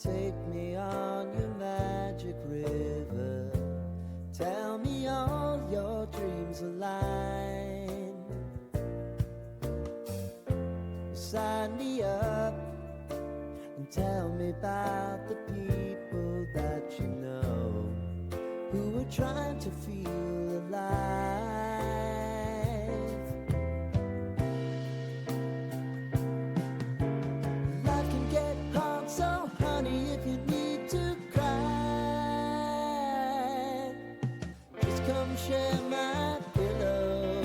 Take me on your magic river. Tell me all your dreams align. Sign me up and tell me about the people that you know who are trying to feel alive. Life can get hard, so honey, if you need to cry, just come share my pillow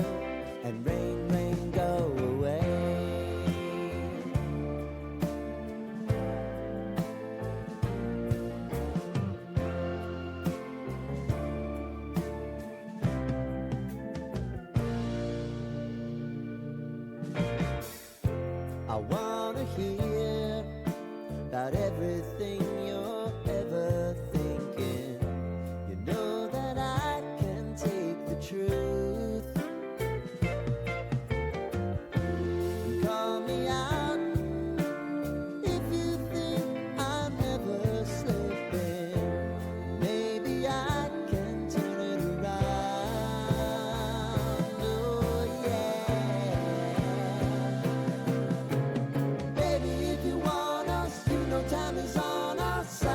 and rain, rain, go away. I wanna hear about everything you're ever thinking. You know that I can take the truth. Call me out if you think I'm never slipping. Maybe I can turn it around. Oh yeah. Baby, if you want us, you know time is on our side.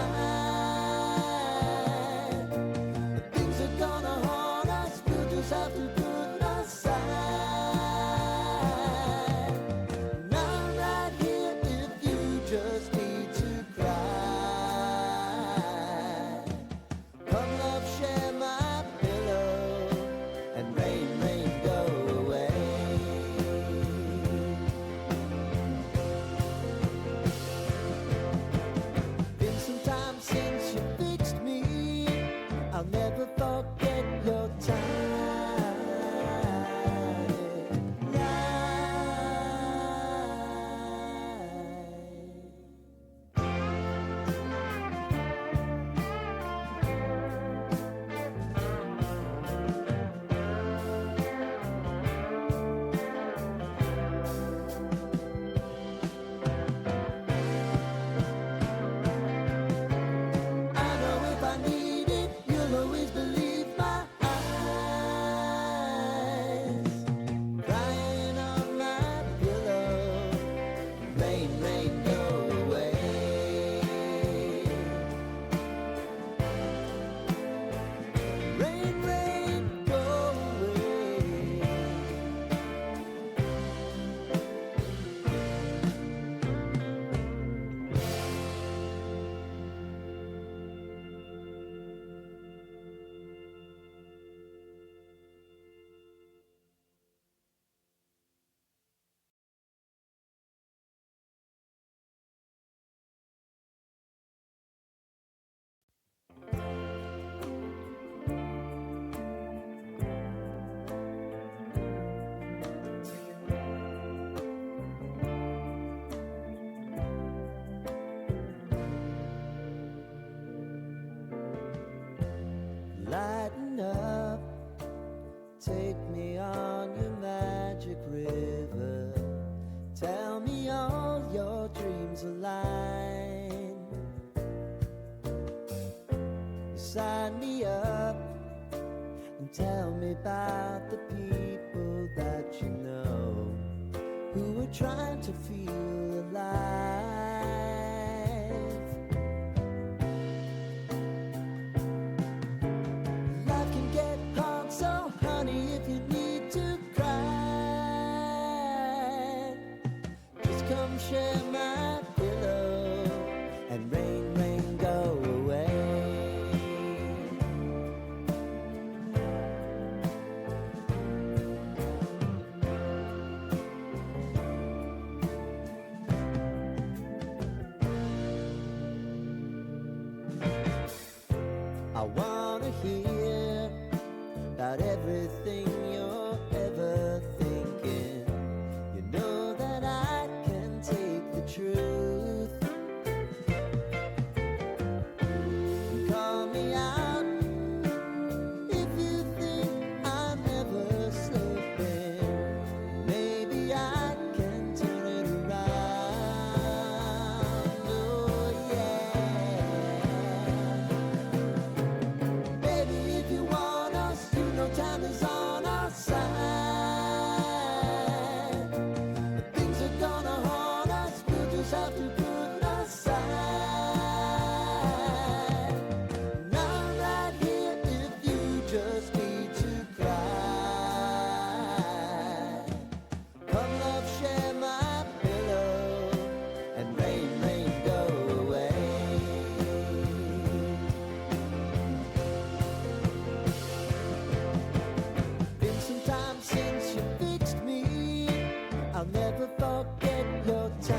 But things are gonna haunt us, we'll just have to put aside. And I'm right here if you just need to cry. Come love, share my pillow, and rain, rain, go away. Been some time since you fixed me. I'll never forget your time. I know if I need it, you'll always believe my eyes. Crying on my pillow, rain, rain, go away. Rain, rain, go away. Lighten up, take me on your magic river. Tell me all your dreams align. Sign me up and tell me about the people that you know who are trying to feel alive. Life can get hard, so honey, if you need to cry, just come share my pillow and rain, rain, go away. I wanna hear about everything you're ever thinking. You know that I can take the forget your time.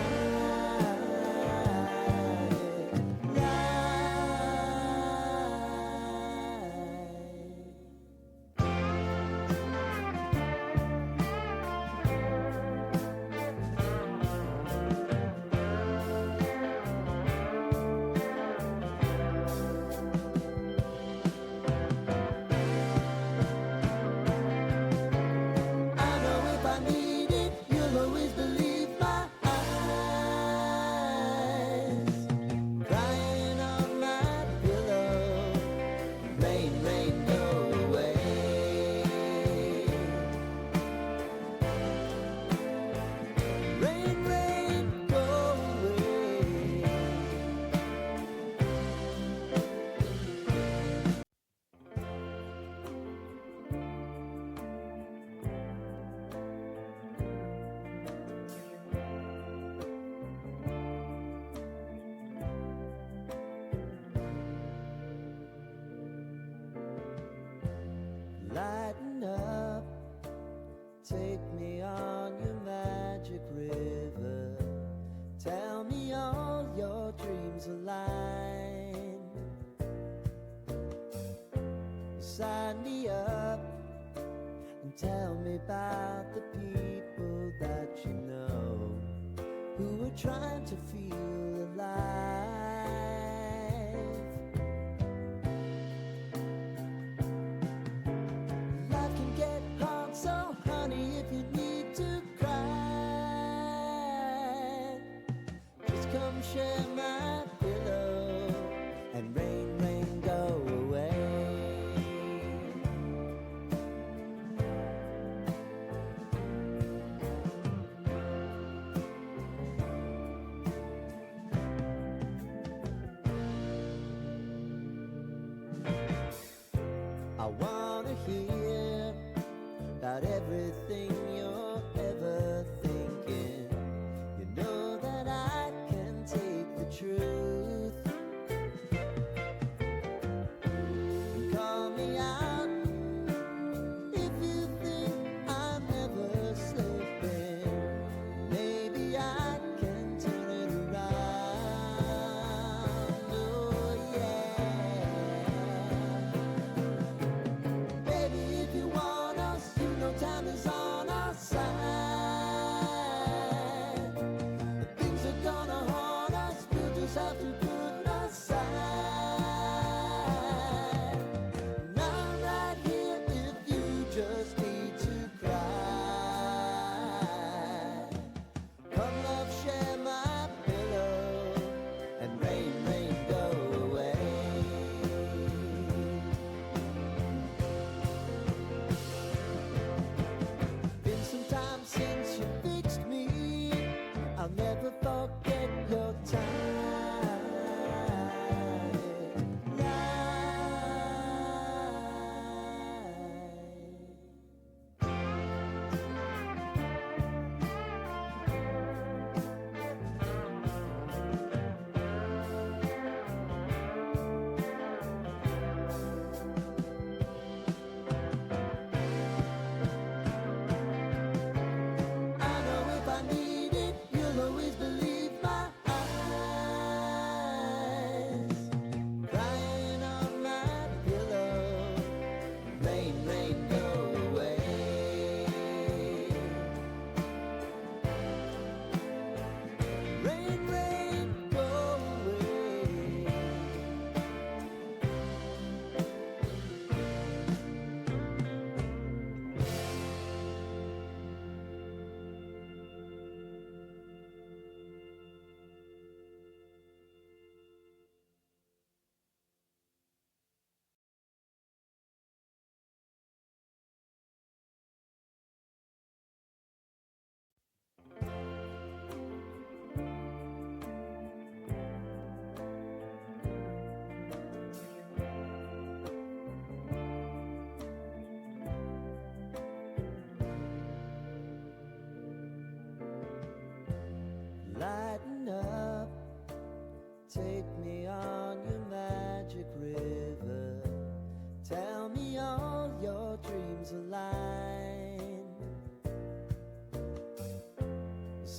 I know if I need it, you'll always believe my eyes. Crying on my pillow, rain, rain, go away. Rain, rain, go away. Lighten up, take me on your magic river. Tell me all your dreams align. Sign me up and tell me about the people that you know who are trying to feel alive. Life can get hard, so honey, if you need to cry, just come share my pillow and rain, rain, go away.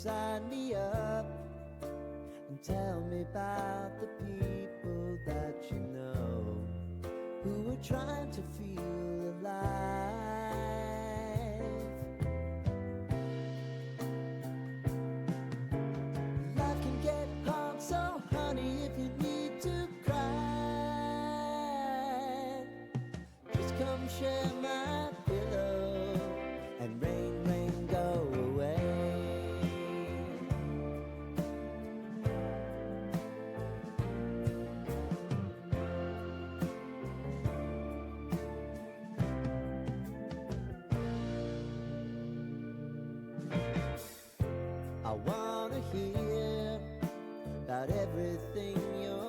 sign me up and tell me about the people that you know who are trying to feel alive. Life can get hard, so honey, if you need to cry, just come share my pillow and rain, rain, go away. I wanna hear about everything you're